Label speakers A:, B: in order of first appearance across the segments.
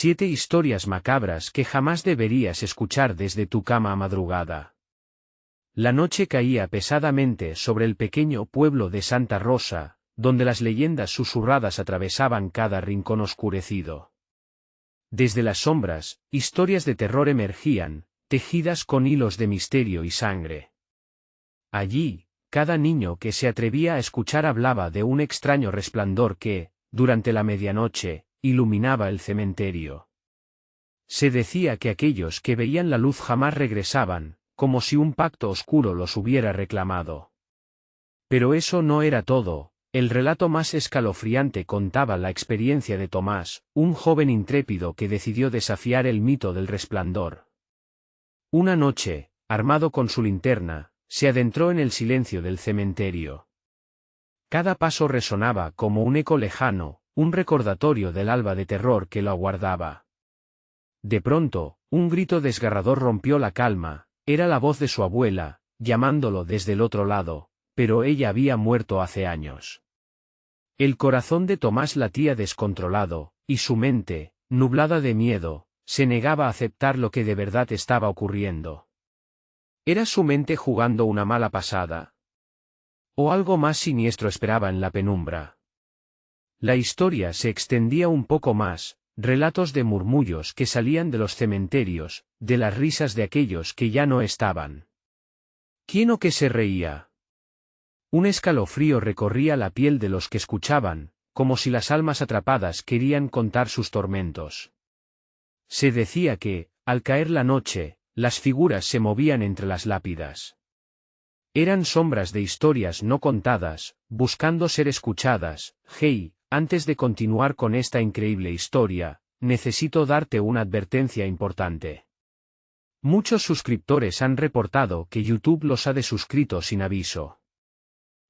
A: 7 historias macabras que jamás deberías escuchar desde tu cama a madrugada. La noche caía pesadamente sobre el pequeño pueblo de Santa Rosa, donde las leyendas susurradas atravesaban cada rincón oscurecido. Desde las sombras, historias de terror emergían, tejidas con hilos de misterio y sangre. Allí, cada niño que se atrevía a escuchar hablaba de un extraño resplandor que, durante la medianoche, iluminaba el cementerio. Se decía que aquellos que veían la luz jamás regresaban, como si un pacto oscuro los hubiera reclamado. Pero eso no era todo. El relato más escalofriante contaba la experiencia de Tomás, un joven intrépido que decidió desafiar el mito del resplandor. Una noche, armado con su linterna, se adentró en el silencio del cementerio. Cada paso resonaba como un eco lejano, un recordatorio del alba de terror que lo aguardaba. De pronto, un grito desgarrador rompió la calma. Era la voz de su abuela, llamándolo desde el otro lado, pero ella había muerto hace años. El corazón de Tomás latía descontrolado, y su mente, nublada de miedo, se negaba a aceptar lo que de verdad estaba ocurriendo. ¿Era su mente jugando una mala pasada? ¿O algo más siniestro esperaba en la penumbra? La historia se extendía un poco más, relatos de murmullos que salían de los cementerios, de las risas de aquellos que ya no estaban. ¿Quién o qué se reía? Un escalofrío recorría la piel de los que escuchaban, como si las almas atrapadas querían contar sus tormentos. Se decía que, al caer la noche, las figuras se movían entre las lápidas. Eran sombras de historias no contadas, buscando ser escuchadas. Hey, antes de continuar con esta increíble historia, necesito darte una advertencia importante. Muchos suscriptores han reportado que YouTube los ha desuscrito sin aviso.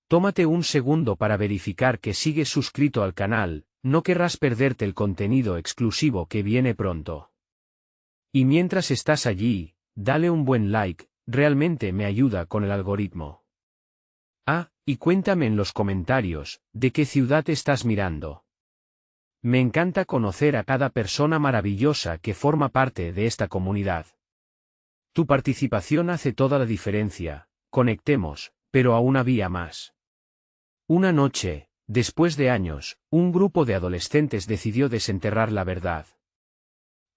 A: Tómate un segundo para verificar que sigues suscrito al canal, no querrás perderte el contenido exclusivo que viene pronto. Y mientras estás allí, dale un buen like, realmente me ayuda con el algoritmo. Y cuéntame en los comentarios, ¿de qué ciudad estás mirando? Me encanta conocer a cada persona maravillosa que forma parte de esta comunidad. Tu participación hace toda la diferencia. Conectemos, pero aún había más. Una noche, después de años, un grupo de adolescentes decidió desenterrar la verdad.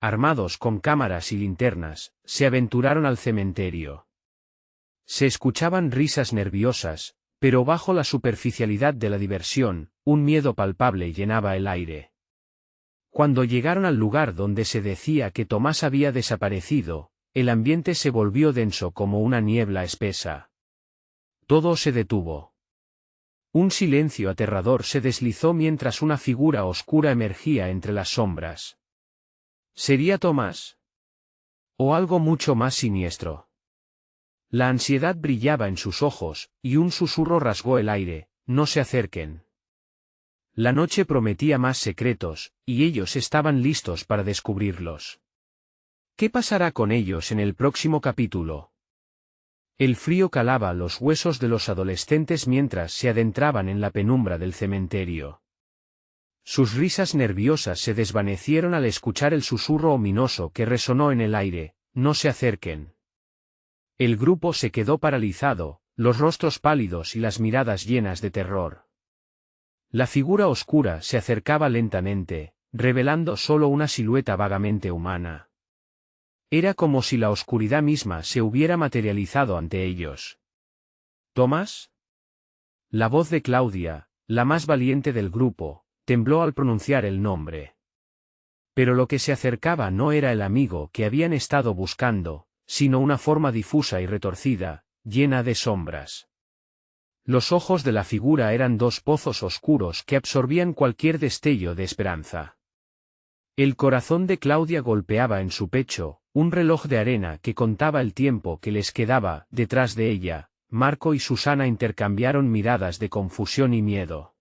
A: Armados con cámaras y linternas, se aventuraron al cementerio. Se escuchaban risas nerviosas, pero bajo la superficialidad de la diversión, un miedo palpable llenaba el aire. Cuando llegaron al lugar donde se decía que Tomás había desaparecido, el ambiente se volvió denso como una niebla espesa. Todo se detuvo. Un silencio aterrador se deslizó mientras una figura oscura emergía entre las sombras. ¿Sería Tomás? ¿O algo mucho más siniestro? La ansiedad brillaba en sus ojos, y un susurro rasgó el aire: no se acerquen. La noche prometía más secretos, y ellos estaban listos para descubrirlos. ¿Qué pasará con ellos en el próximo capítulo? El frío calaba los huesos de los adolescentes mientras se adentraban en la penumbra del cementerio. Sus risas nerviosas se desvanecieron al escuchar el susurro ominoso que resonó en el aire: no se acerquen. El grupo se quedó paralizado, los rostros pálidos y las miradas llenas de terror. La figura oscura se acercaba lentamente, revelando solo una silueta vagamente humana. Era como si la oscuridad misma se hubiera materializado ante ellos. ¿Tomás? La voz de Claudia, la más valiente del grupo, tembló al pronunciar el nombre. Pero lo que se acercaba no era el amigo que habían estado buscando, sino una forma difusa y retorcida, llena de sombras. Los ojos de la figura eran dos pozos oscuros que absorbían cualquier destello de esperanza. El corazón de Claudia golpeaba en su pecho, un reloj de arena que contaba el tiempo que les quedaba. Detrás de ella, Marco y Susana intercambiaron miradas de confusión y miedo.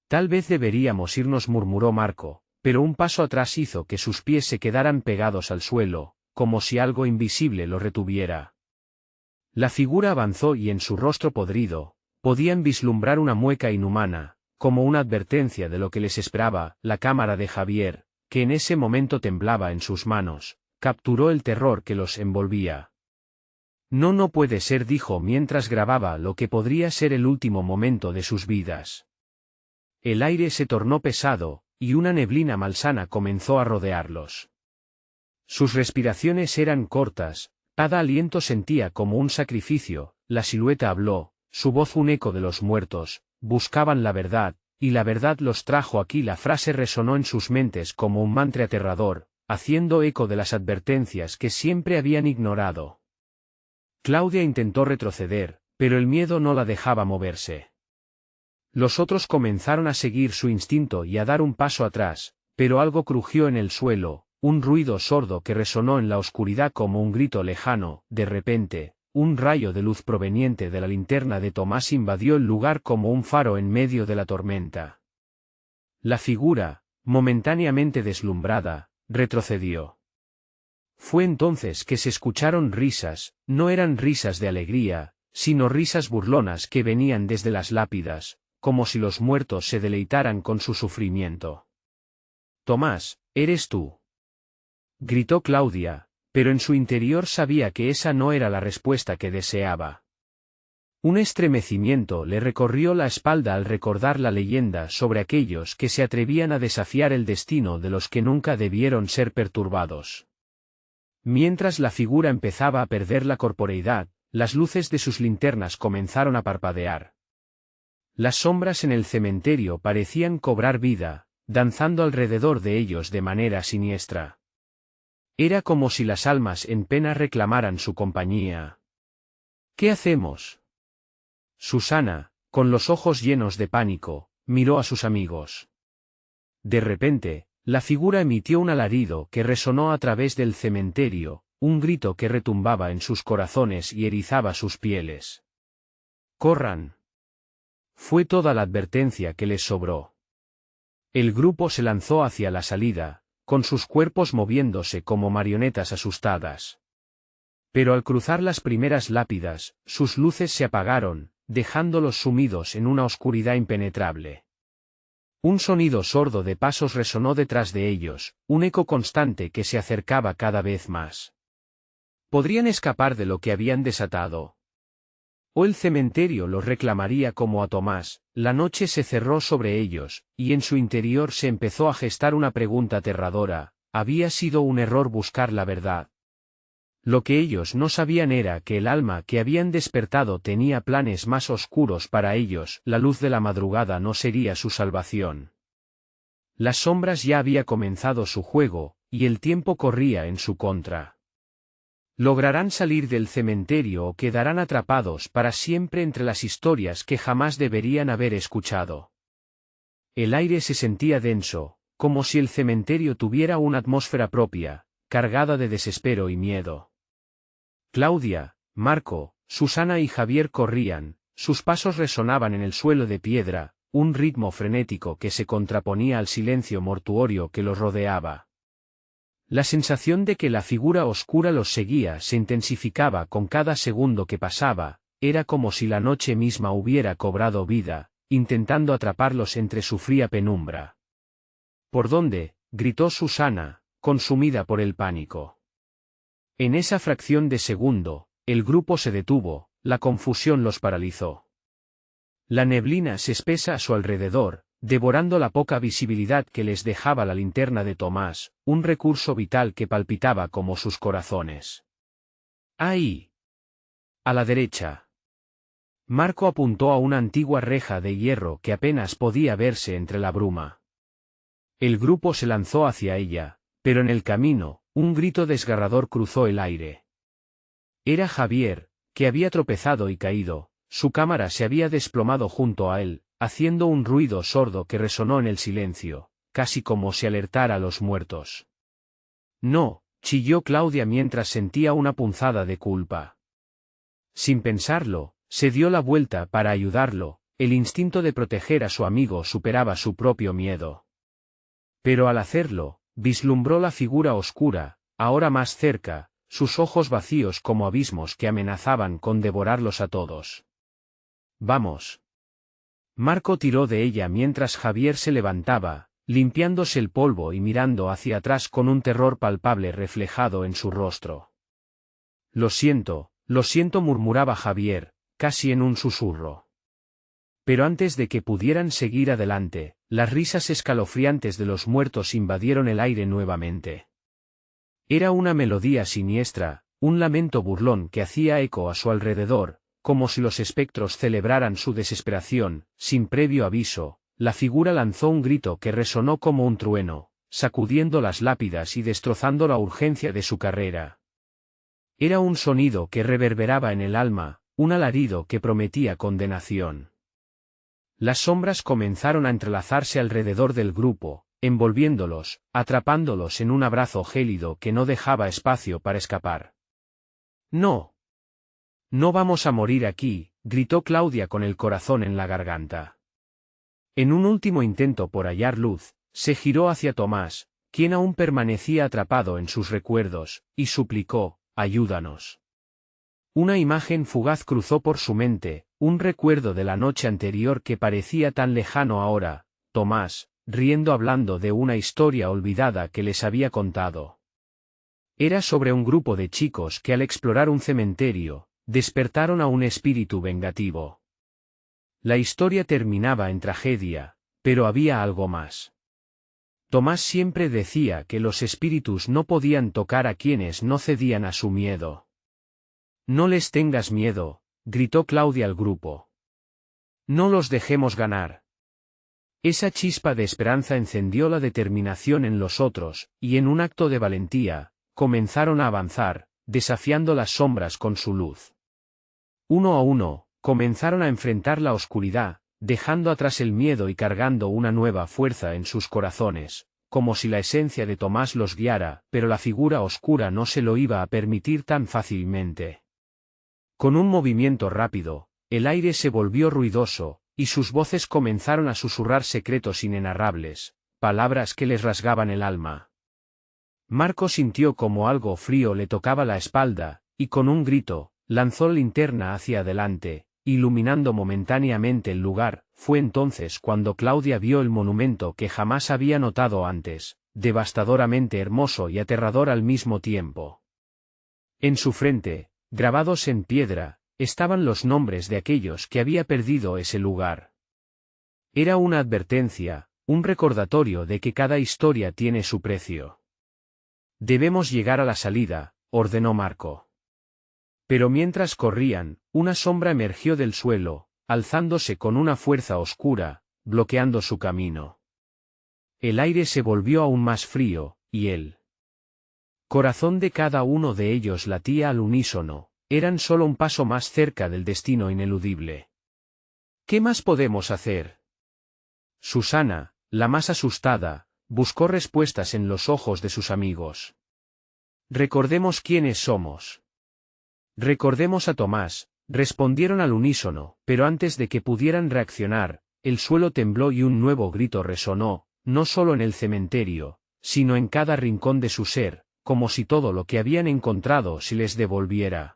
A: Tal vez deberíamos irnos, murmuró Marco, pero un paso atrás hizo que sus pies se quedaran pegados al suelo, como si algo invisible lo retuviera. La figura avanzó y en su rostro podrido, podían vislumbrar una mueca inhumana, como una advertencia de lo que les esperaba. La cámara de Javier, que en ese momento temblaba en sus manos, capturó el terror que los envolvía. No puede ser, dijo mientras grababa lo que podría ser el último momento de sus vidas. El aire se tornó pesado, y una neblina malsana comenzó a rodearlos. Sus respiraciones eran cortas, cada aliento sentía como un sacrificio, la silueta habló, su voz un eco de los muertos, buscaban la verdad, y la verdad los trajo aquí. La frase resonó en sus mentes como un mantra aterrador, haciendo eco de las advertencias que siempre habían ignorado. Claudia intentó retroceder, pero el miedo no la dejaba moverse. Los otros comenzaron a seguir su instinto y a dar un paso atrás, pero algo crujió en el suelo, un ruido sordo que resonó en la oscuridad como un grito lejano. De repente, un rayo de luz proveniente de la linterna de Tomás invadió el lugar como un faro en medio de la tormenta. La figura, momentáneamente deslumbrada, retrocedió. Fue entonces que se escucharon risas, no eran risas de alegría, sino risas burlonas que venían desde las lápidas, como si los muertos se deleitaran con su sufrimiento. «Tomás, ¿eres tú?», gritó Claudia, pero en su interior sabía que esa no era la respuesta que deseaba. Un estremecimiento le recorrió la espalda al recordar la leyenda sobre aquellos que se atrevían a desafiar el destino de los que nunca debieron ser perturbados. Mientras la figura empezaba a perder la corporeidad, las luces de sus linternas comenzaron a parpadear. Las sombras en el cementerio parecían cobrar vida, danzando alrededor de ellos de manera siniestra. Era como si las almas en pena reclamaran su compañía. «¿Qué hacemos?». Susana, con los ojos llenos de pánico, miró a sus amigos. De repente, la figura emitió un alarido que resonó a través del cementerio, un grito que retumbaba en sus corazones y erizaba sus pieles. «¡Corran!». Fue toda la advertencia que les sobró. El grupo se lanzó hacia la salida, con sus cuerpos moviéndose como marionetas asustadas. Pero al cruzar las primeras lápidas, sus luces se apagaron, dejándolos sumidos en una oscuridad impenetrable. Un sonido sordo de pasos resonó detrás de ellos, un eco constante que se acercaba cada vez más. ¿Podrían escapar de lo que habían desatado? ¿O el cementerio los reclamaría como a Tomás? La noche se cerró sobre ellos, y en su interior se empezó a gestar una pregunta aterradora: ¿había sido un error buscar la verdad? Lo que ellos no sabían era que el alma que habían despertado tenía planes más oscuros para ellos. La luz de la madrugada no sería su salvación. Las sombras ya había comenzado su juego, y el tiempo corría en su contra. ¿Lograrán salir del cementerio o quedarán atrapados para siempre entre las historias que jamás deberían haber escuchado? El aire se sentía denso, como si el cementerio tuviera una atmósfera propia, cargada de desespero y miedo. Claudia, Marco, Susana y Javier corrían, sus pasos resonaban en el suelo de piedra, un ritmo frenético que se contraponía al silencio mortuorio que los rodeaba. La sensación de que la figura oscura los seguía se intensificaba con cada segundo que pasaba, era como si la noche misma hubiera cobrado vida, intentando atraparlos entre su fría penumbra. «¿Por dónde?», gritó Susana, consumida por el pánico. En esa fracción de segundo, el grupo se detuvo, la confusión los paralizó. La neblina se espesa a su alrededor, devorando la poca visibilidad que les dejaba la linterna de Tomás, un recurso vital que palpitaba como sus corazones. «¡Ahí! A la derecha». Marco apuntó a una antigua reja de hierro que apenas podía verse entre la bruma. El grupo se lanzó hacia ella, pero en el camino, un grito desgarrador cruzó el aire. Era Javier, que había tropezado y caído, su cámara se había desplomado junto a él, haciendo un ruido sordo que resonó en el silencio, casi como si alertara a los muertos. «No», chilló Claudia mientras sentía una punzada de culpa. Sin pensarlo, se dio la vuelta para ayudarlo, el instinto de proteger a su amigo superaba su propio miedo. Pero al hacerlo, vislumbró la figura oscura, ahora más cerca, sus ojos vacíos como abismos que amenazaban con devorarlos a todos. «Vamos». Marco tiró de ella mientras Javier se levantaba, limpiándose el polvo y mirando hacia atrás con un terror palpable reflejado en su rostro. Lo siento, murmuraba Javier, casi en un susurro. Pero antes de que pudieran seguir adelante, las risas escalofriantes de los muertos invadieron el aire nuevamente. Era una melodía siniestra, un lamento burlón que hacía eco a su alrededor, como si los espectros celebraran su desesperación. Sin previo aviso, la figura lanzó un grito que resonó como un trueno, sacudiendo las lápidas y destrozando la urgencia de su carrera. Era un sonido que reverberaba en el alma, un alarido que prometía condenación. Las sombras comenzaron a entrelazarse alrededor del grupo, envolviéndolos, atrapándolos en un abrazo gélido que no dejaba espacio para escapar. «No. No vamos a morir aquí», gritó Claudia con el corazón en la garganta. En un último intento por hallar luz, se giró hacia Tomás, quien aún permanecía atrapado en sus recuerdos, y suplicó: «Ayúdanos». Una imagen fugaz cruzó por su mente, un recuerdo de la noche anterior que parecía tan lejano ahora, Tomás, riendo hablando de una historia olvidada que les había contado. Era sobre un grupo de chicos que al explorar un cementerio, despertaron a un espíritu vengativo. La historia terminaba en tragedia, pero había algo más. Tomás siempre decía que los espíritus no podían tocar a quienes no cedían a su miedo. «No les tengas miedo», gritó Claudia al grupo. «No los dejemos ganar». Esa chispa de esperanza encendió la determinación en los otros, y en un acto de valentía, comenzaron a avanzar, desafiando las sombras con su luz. Uno a uno, comenzaron a enfrentar la oscuridad, dejando atrás el miedo y cargando una nueva fuerza en sus corazones, como si la esencia de Tomás los guiara, pero la figura oscura no se lo iba a permitir tan fácilmente. Con un movimiento rápido, el aire se volvió ruidoso, y sus voces comenzaron a susurrar secretos inenarrables, palabras que les rasgaban el alma. Marco sintió como algo frío le tocaba la espalda, y con un grito, lanzó la linterna hacia adelante, iluminando momentáneamente el lugar. Fue entonces cuando Claudia vio el monumento que jamás había notado antes, devastadoramente hermoso y aterrador al mismo tiempo. En su frente, grabados en piedra, estaban los nombres de aquellos que había perdido ese lugar. Era una advertencia, un recordatorio de que cada historia tiene su precio. «Debemos llegar a la salida», ordenó Marco. Pero mientras corrían, una sombra emergió del suelo, alzándose con una fuerza oscura, bloqueando su camino. El aire se volvió aún más frío, y el corazón de cada uno de ellos latía al unísono. Eran solo un paso más cerca del destino ineludible. «¿Qué más podemos hacer?». Susana, la más asustada, buscó respuestas en los ojos de sus amigos. «Recordemos quiénes somos». «Recordemos a Tomás», respondieron al unísono, pero antes de que pudieran reaccionar, el suelo tembló y un nuevo grito resonó, no solo en el cementerio, sino en cada rincón de su ser, como si todo lo que habían encontrado se les devolviera.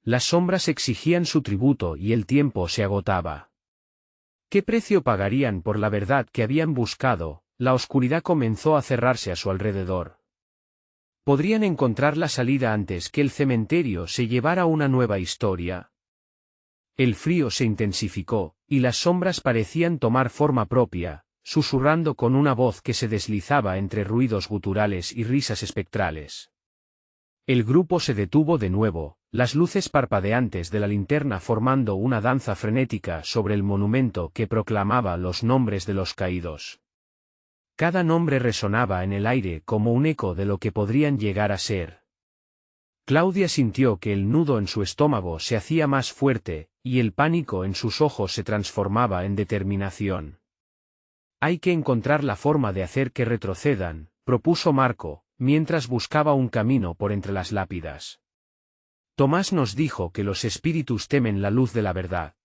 A: Las sombras exigían su tributo y el tiempo se agotaba. ¿Qué precio pagarían por la verdad que habían buscado? La oscuridad comenzó a cerrarse a su alrededor. ¿Podrían encontrar la salida antes que el cementerio se llevara una nueva historia? El frío se intensificó, y las sombras parecían tomar forma propia, susurrando con una voz que se deslizaba entre ruidos guturales y risas espectrales. El grupo se detuvo de nuevo, las luces parpadeantes de la linterna formando una danza frenética sobre el monumento que proclamaba los nombres de los caídos. Cada nombre resonaba en el aire como un eco de lo que podrían llegar a ser. Claudia sintió que el nudo en su estómago se hacía más fuerte, y el pánico en sus ojos se transformaba en determinación. «Hay que encontrar la forma de hacer que retrocedan», propuso Marco, mientras buscaba un camino por entre las lápidas. «Tomás nos dijo que los espíritus temen la luz de la verdad».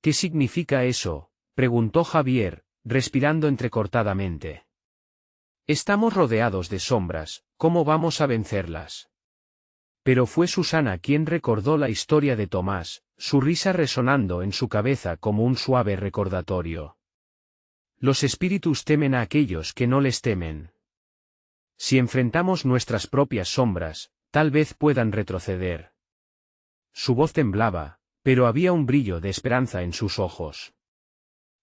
A: «¿Qué significa eso?», preguntó Javier, respirando entrecortadamente. «Estamos rodeados de sombras, ¿cómo vamos a vencerlas?». Pero fue Susana quien recordó la historia de Tomás, su risa resonando en su cabeza como un suave recordatorio. Los espíritus temen a aquellos que no les temen. Si enfrentamos nuestras propias sombras, tal vez puedan retroceder. Su voz temblaba, pero había un brillo de esperanza en sus ojos.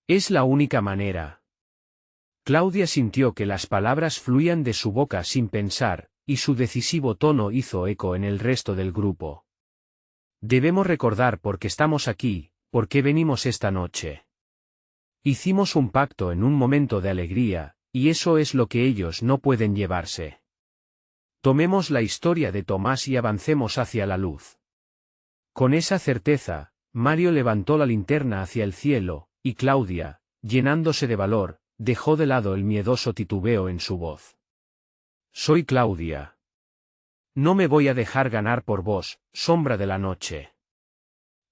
A: Es la única manera. Claudia sintió que las palabras fluían de su boca sin pensar, y su decisivo tono hizo eco en el resto del grupo. Debemos recordar por qué estamos aquí, por qué venimos esta noche. Hicimos un pacto en un momento de alegría, y eso es lo que ellos no pueden llevarse. Tomemos la historia de Tomás y avancemos hacia la luz. Con esa certeza, Mario levantó la linterna hacia el cielo, y Claudia, llenándose de valor, dejó de lado el miedoso titubeo en su voz. Soy Claudia. No me voy a dejar ganar por vos, sombra de la noche.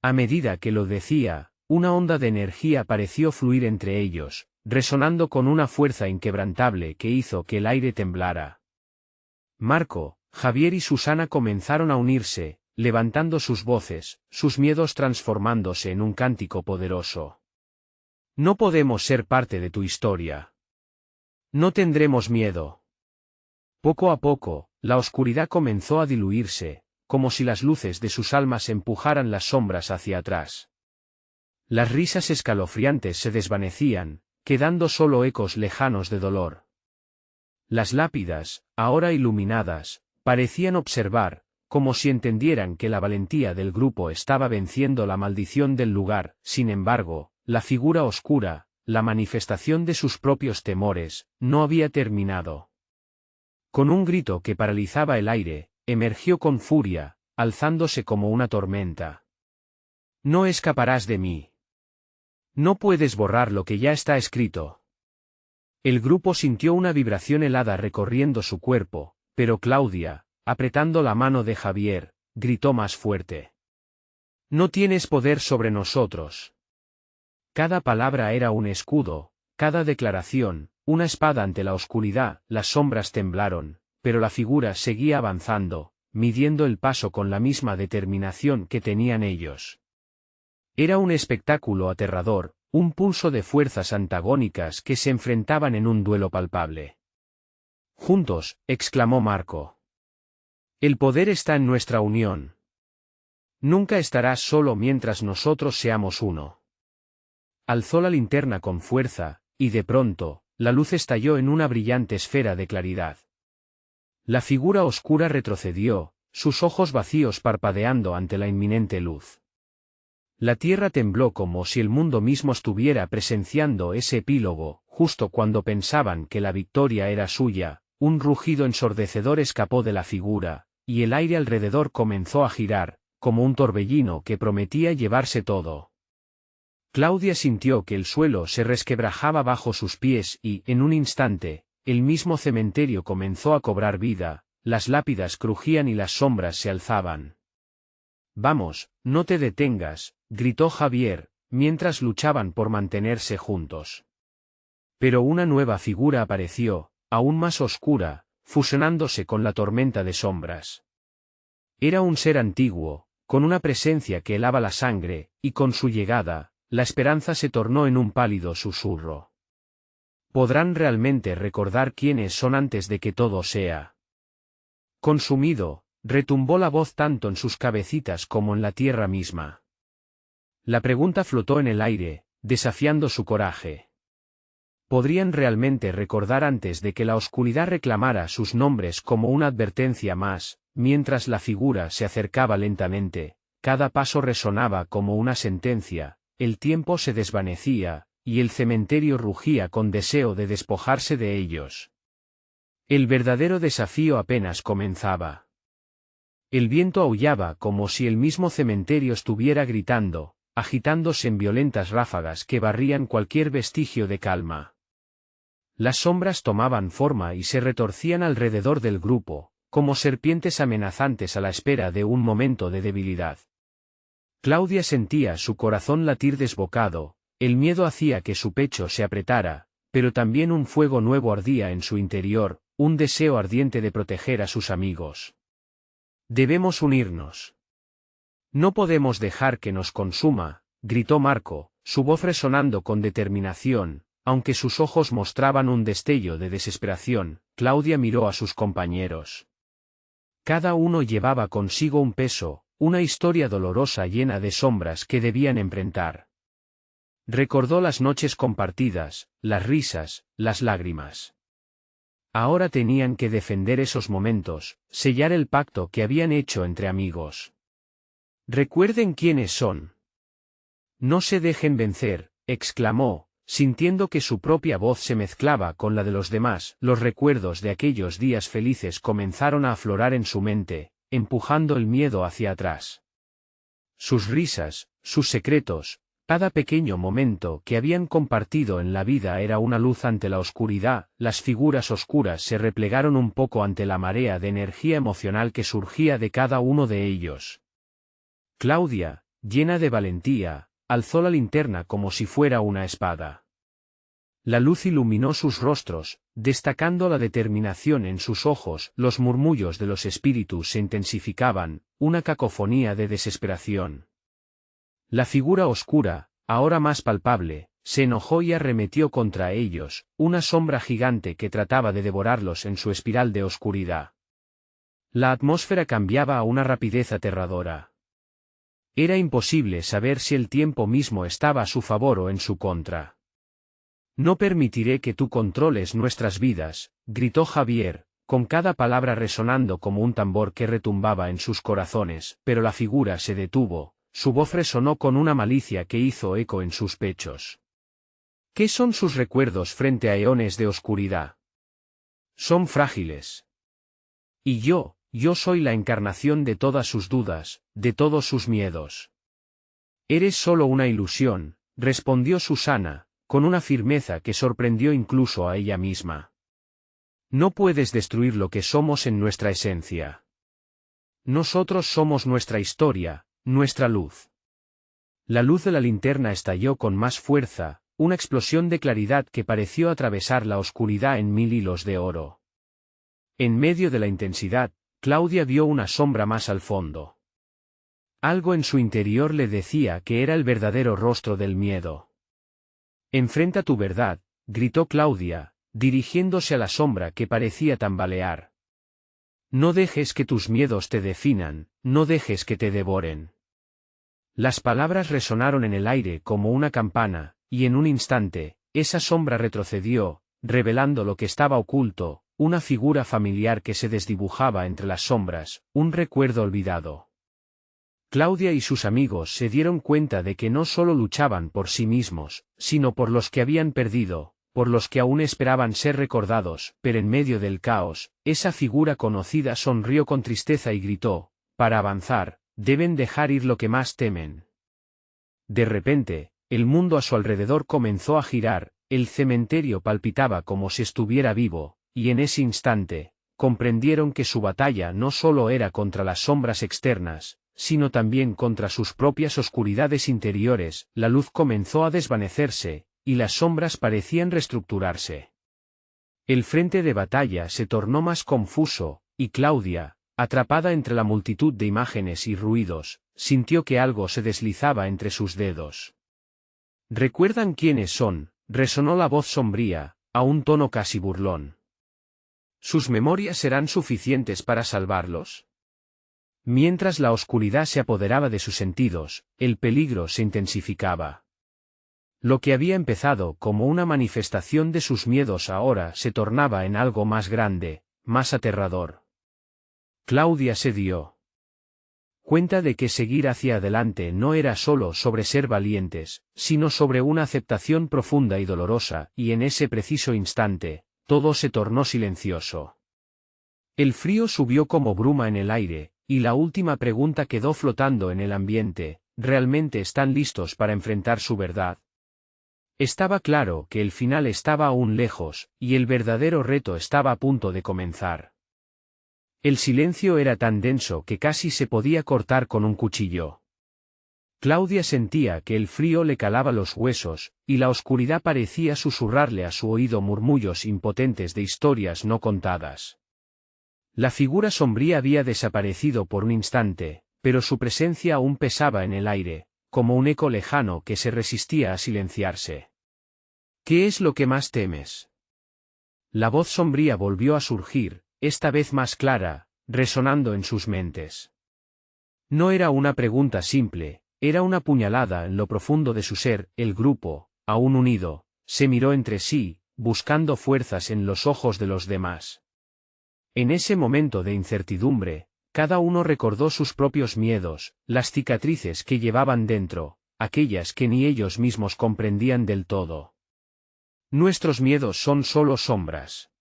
A: A medida que lo decía, una onda de energía pareció fluir entre ellos, resonando con una fuerza inquebrantable que hizo que el aire temblara. Marco, Javier y Susana comenzaron a unirse, levantando sus voces, sus miedos transformándose en un cántico poderoso. No podemos ser parte de tu historia. No tendremos miedo. Poco a poco, la oscuridad comenzó a diluirse, como si las luces de sus almas empujaran las sombras hacia atrás. Las risas escalofriantes se desvanecían, quedando solo ecos lejanos de dolor. Las lápidas, ahora iluminadas, parecían observar, como si entendieran que la valentía del grupo estaba venciendo la maldición del lugar. Sin embargo, la figura oscura, la manifestación de sus propios temores, no había terminado. Con un grito que paralizaba el aire, emergió con furia, alzándose como una tormenta. No escaparás de mí. No puedes borrar lo que ya está escrito. El grupo sintió una vibración helada recorriendo su cuerpo, pero Claudia, apretando la mano de Javier, gritó más fuerte. No tienes poder sobre nosotros. Cada palabra era un escudo, cada declaración, una espada ante la oscuridad. Las sombras temblaron, pero la figura seguía avanzando, midiendo el paso con la misma determinación que tenían ellos. Era un espectáculo aterrador, un pulso de fuerzas antagónicas que se enfrentaban en un duelo palpable. Juntos, exclamó Marco. El poder está en nuestra unión. Nunca estarás solo mientras nosotros seamos uno. Alzó la linterna con fuerza, y de pronto, la luz estalló en una brillante esfera de claridad. La figura oscura retrocedió, sus ojos vacíos parpadeando ante la inminente luz. La tierra tembló como si el mundo mismo estuviera presenciando ese epílogo. Justo cuando pensaban que la victoria era suya, un rugido ensordecedor escapó de la figura, y el aire alrededor comenzó a girar, como un torbellino que prometía llevarse todo. Claudia sintió que el suelo se resquebrajaba bajo sus pies y, en un instante, el mismo cementerio comenzó a cobrar vida, las lápidas crujían y las sombras se alzaban. Vamos, no te detengas, gritó Javier, mientras luchaban por mantenerse juntos. Pero una nueva figura apareció, aún más oscura, fusionándose con la tormenta de sombras. Era un ser antiguo, con una presencia que helaba la sangre, y con su llegada, la esperanza se tornó en un pálido susurro. ¿Podrán realmente recordar quiénes son antes de que todo sea consumido? Retumbó la voz tanto en sus cabecitas como en la tierra misma. La pregunta flotó en el aire, desafiando su coraje. ¿Podrían realmente recordar antes de que la oscuridad reclamara sus nombres como una advertencia más? Mientras la figura se acercaba lentamente, cada paso resonaba como una sentencia, el tiempo se desvanecía, y el cementerio rugía con deseo de despojarse de ellos. El verdadero desafío apenas comenzaba. El viento aullaba como si el mismo cementerio estuviera gritando, agitándose en violentas ráfagas que barrían cualquier vestigio de calma. Las sombras tomaban forma y se retorcían alrededor del grupo, como serpientes amenazantes a la espera de un momento de debilidad. Claudia sentía su corazón latir desbocado, el miedo hacía que su pecho se apretara, pero también un fuego nuevo ardía en su interior, un deseo ardiente de proteger a sus amigos. Debemos unirnos. No podemos dejar que nos consuma, gritó Marco, su voz resonando con determinación, Aunque sus ojos mostraban un destello de desesperación, Claudia miró a sus compañeros. Cada uno llevaba consigo un peso, una historia dolorosa llena de sombras que debían enfrentar. Recordó las noches compartidas, las risas, las lágrimas. Ahora tenían que defender esos momentos, sellar el pacto que habían hecho entre amigos. Recuerden quiénes son. No se dejen vencer, exclamó, sintiendo que su propia voz se mezclaba con la de los demás. Los recuerdos de aquellos días felices comenzaron a aflorar en su mente, empujando el miedo hacia atrás. Sus risas, sus secretos, cada pequeño momento que habían compartido en la vida era una luz ante la oscuridad. Las figuras oscuras se replegaron un poco ante la marea de energía emocional que surgía de cada uno de ellos. Claudia, llena de valentía, alzó la linterna como si fuera una espada. La luz iluminó sus rostros, destacando la determinación en sus ojos. Los murmullos de los espíritus se intensificaban, una cacofonía de desesperación. La figura oscura, ahora más palpable, se enojó y arremetió contra ellos, una sombra gigante que trataba de devorarlos en su espiral de oscuridad. La atmósfera cambiaba a una rapidez aterradora. Era imposible saber si el tiempo mismo estaba a su favor o en su contra. No permitiré que tú controles nuestras vidas, gritó Javier, con cada palabra resonando como un tambor que retumbaba en sus corazones, pero la figura se detuvo. Su voz resonó con una malicia que hizo eco en sus pechos. ¿Qué son sus recuerdos frente a eones de oscuridad? Son frágiles. Y yo soy la encarnación de todas sus dudas, de todos sus miedos. Eres solo una ilusión, respondió Susana, con una firmeza que sorprendió incluso a ella misma. No puedes destruir lo que somos en nuestra esencia. Nosotros somos nuestra historia, nuestra luz. La luz de la linterna estalló con más fuerza, una explosión de claridad que pareció atravesar la oscuridad en 1000 hilos de oro. En medio de la intensidad, Claudia vio una sombra más al fondo. Algo en su interior le decía que era el verdadero rostro del miedo. Enfrenta tu verdad, gritó Claudia, dirigiéndose a la sombra que parecía tambalear. No dejes que tus miedos te definan, no dejes que te devoren. Las palabras resonaron en el aire como una campana, y en un instante, esa sombra retrocedió, revelando lo que estaba oculto, una figura familiar que se desdibujaba entre las sombras, un recuerdo olvidado. Claudia y sus amigos se dieron cuenta de que no solo luchaban por sí mismos, sino por los que habían perdido, por los que aún esperaban ser recordados, pero en medio del caos, esa figura conocida sonrió con tristeza y gritó, para avanzar, deben dejar ir lo que más temen. De repente, el mundo a su alrededor comenzó a girar, el cementerio palpitaba como si estuviera vivo, y en ese instante, comprendieron que su batalla no solo era contra las sombras externas, sino también contra sus propias oscuridades interiores. La luz comenzó a desvanecerse, y las sombras parecían reestructurarse. El frente de batalla se tornó más confuso, y Claudia, atrapada entre la multitud de imágenes y ruidos, sintió que algo se deslizaba entre sus dedos. ¿Recuerdan quiénes son?, resonó la voz sombría, a un tono casi burlón. ¿Sus memorias serán suficientes para salvarlos? Mientras la oscuridad se apoderaba de sus sentidos, el peligro se intensificaba. Lo que había empezado como una manifestación de sus miedos ahora se tornaba en algo más grande, más aterrador. Claudia se dio cuenta de que seguir hacia adelante no era solo sobre ser valientes, sino sobre una aceptación profunda y dolorosa, y en ese preciso instante, todo se tornó silencioso. El frío subió como bruma en el aire, y la última pregunta quedó flotando en el ambiente: ¿realmente están listos para enfrentar su verdad? Estaba claro que el final estaba aún lejos, y el verdadero reto estaba a punto de comenzar. El silencio era tan denso que casi se podía cortar con un cuchillo. Claudia sentía que el frío le calaba los huesos, y la oscuridad parecía susurrarle a su oído murmullos impotentes de historias no contadas. La figura sombría había desaparecido por un instante, pero su presencia aún pesaba en el aire, como un eco lejano que se resistía a silenciarse. ¿Qué es lo que más temes? La voz sombría volvió a surgir, esta vez más clara, resonando en sus mentes. No era una pregunta simple, era una puñalada en lo profundo de su ser. El grupo, aún unido, se miró entre sí, buscando fuerzas en los ojos de los demás. En ese momento de incertidumbre, cada uno recordó sus propios miedos, las cicatrices que llevaban dentro, aquellas que ni ellos mismos comprendían del todo. Nuestros miedos son solo sombras.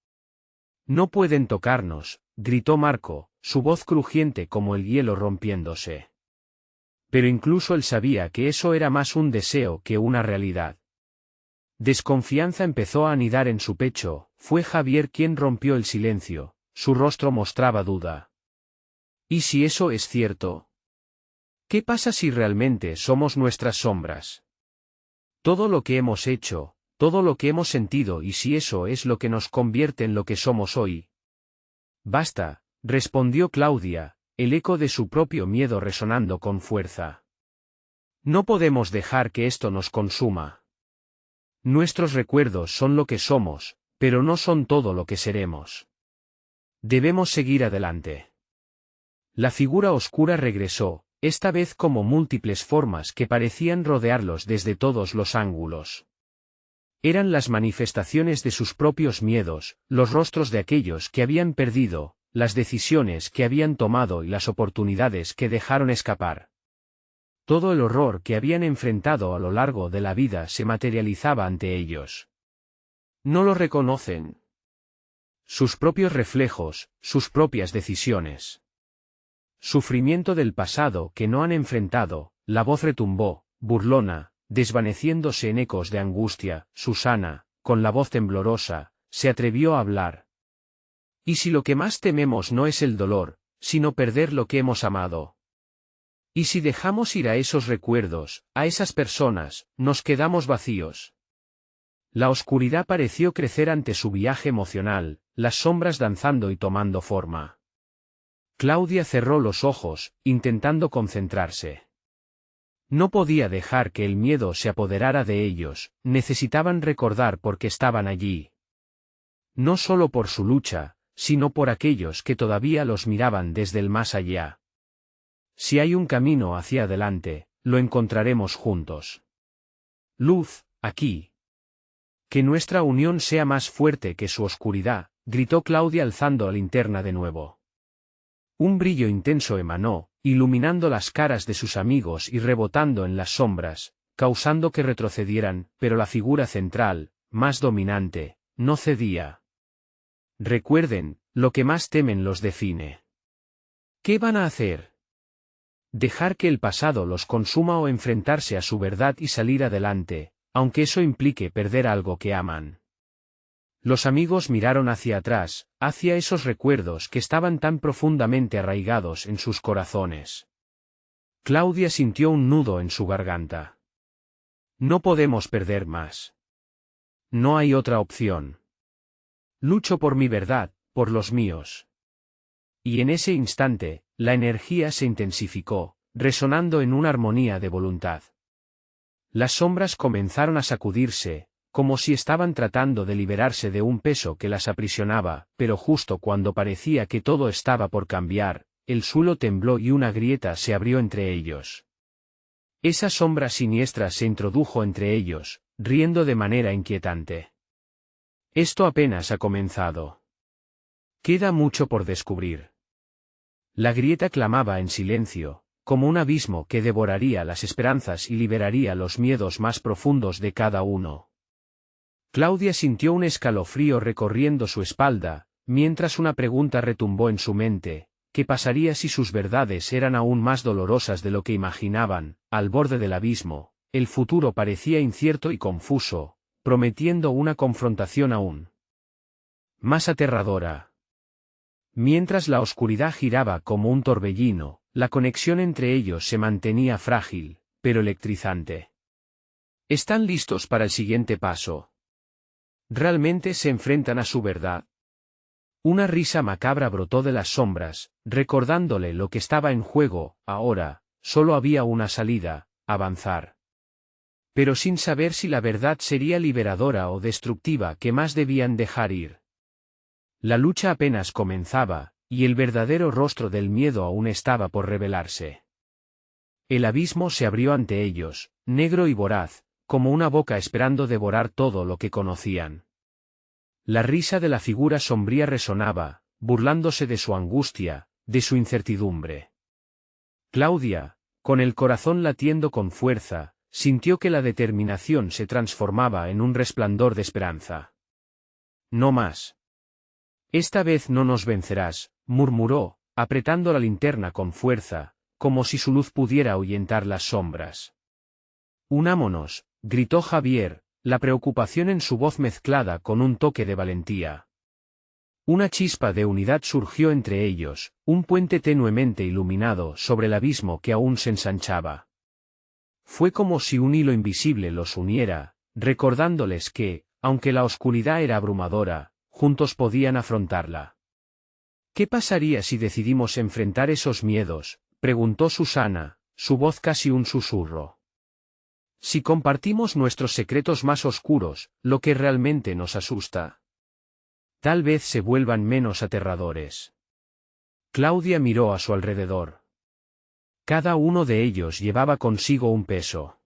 A: No pueden tocarnos, gritó Marco, su voz crujiente como el hielo rompiéndose. Pero incluso él sabía que eso era más un deseo que una realidad. Desconfianza empezó a anidar en su pecho. Fue Javier quien rompió el silencio, su rostro mostraba duda. ¿Y si eso es cierto? ¿Qué pasa si realmente somos nuestras sombras? Todo lo que hemos hecho, todo lo que hemos sentido, y si eso es lo que nos convierte en lo que somos hoy. Basta, respondió Claudia, el eco de su propio miedo resonando con fuerza. No podemos dejar que esto nos consuma. Nuestros recuerdos son lo que somos, pero no son todo lo que seremos. Debemos seguir adelante. La figura oscura regresó, esta vez como múltiples formas que parecían rodearlos desde todos los ángulos. Eran las manifestaciones de sus propios miedos, los rostros de aquellos que habían perdido, las decisiones que habían tomado y las oportunidades que dejaron escapar. Todo el horror que habían enfrentado a lo largo de la vida se materializaba ante ellos. No lo reconocen. Sus propios reflejos, sus propias decisiones. Sufrimiento del pasado que no han enfrentado. La voz retumbó, burlona, desvaneciéndose en ecos de angustia. Susana, con la voz temblorosa, se atrevió a hablar. ¿Y si lo que más tememos no es el dolor, sino perder lo que hemos amado? ¿Y si dejamos ir a esos recuerdos, a esas personas, nos quedamos vacíos? La oscuridad pareció crecer ante su viaje emocional, las sombras danzando y tomando forma. Claudia cerró los ojos, intentando concentrarse. No podía dejar que el miedo se apoderara de ellos, necesitaban recordar por qué estaban allí. No solo por su lucha, sino por aquellos que todavía los miraban desde el más allá. Si hay un camino hacia adelante, lo encontraremos juntos. Luz, aquí. Que nuestra unión sea más fuerte que su oscuridad, gritó Claudia alzando la linterna de nuevo. Un brillo intenso emanó, iluminando las caras de sus amigos y rebotando en las sombras, causando que retrocedieran, pero la figura central, más dominante, no cedía. Recuerden, lo que más temen los define. ¿Qué van a hacer? ¿Dejar que el pasado los consuma o enfrentarse a su verdad y salir adelante, aunque eso implique perder algo que aman? Los amigos miraron hacia atrás, hacia esos recuerdos que estaban tan profundamente arraigados en sus corazones. Claudia sintió un nudo en su garganta. No podemos perder más. No hay otra opción. Lucho por mi verdad, por los míos. Y en ese instante, la energía se intensificó, resonando en una armonía de voluntad. Las sombras comenzaron a sacudirse, como si estaban tratando de liberarse de un peso que las aprisionaba, pero justo cuando parecía que todo estaba por cambiar, el suelo tembló y una grieta se abrió entre ellos. Esa sombra siniestra se introdujo entre ellos, riendo de manera inquietante. Esto apenas ha comenzado. Queda mucho por descubrir. La grieta clamaba en silencio, como un abismo que devoraría las esperanzas y liberaría los miedos más profundos de cada uno. Claudia sintió un escalofrío recorriendo su espalda, mientras una pregunta retumbó en su mente: ¿qué pasaría si sus verdades eran aún más dolorosas de lo que imaginaban? Al borde del abismo, el futuro parecía incierto y confuso, prometiendo una confrontación aún más aterradora. Mientras la oscuridad giraba como un torbellino, la conexión entre ellos se mantenía frágil, pero electrizante. ¿Están listos para el siguiente paso? ¿Realmente se enfrentan a su verdad? Una risa macabra brotó de las sombras, recordándole lo que estaba en juego. Ahora, solo había una salida: avanzar. pero sin saber si la verdad sería liberadora o destructiva que más debían dejar ir. La lucha apenas comenzaba, y el verdadero rostro del miedo aún estaba por revelarse. El abismo se abrió ante ellos, negro y voraz, como una boca esperando devorar todo lo que conocían. La risa de la figura sombría resonaba, burlándose de su angustia, de su incertidumbre. Claudia, con el corazón latiendo con fuerza, sintió que la determinación se transformaba en un resplandor de esperanza. No más. Esta vez no nos vencerás, murmuró, apretando la linterna con fuerza, como si su luz pudiera ahuyentar las sombras. Unámonos, gritó Javier, la preocupación en su voz mezclada con un toque de valentía. Una chispa de unidad surgió entre ellos, un puente tenuemente iluminado sobre el abismo que aún se ensanchaba. Fue como si un hilo invisible los uniera, recordándoles que, aunque la oscuridad era abrumadora, juntos podían afrontarla. ¿Qué pasaría si decidimos enfrentar esos miedos?, preguntó Susana, su voz casi un susurro. Si compartimos nuestros secretos más oscuros, lo que realmente nos asusta. Tal vez se vuelvan menos aterradores. Claudia miró a su alrededor. Cada uno de ellos llevaba consigo un peso.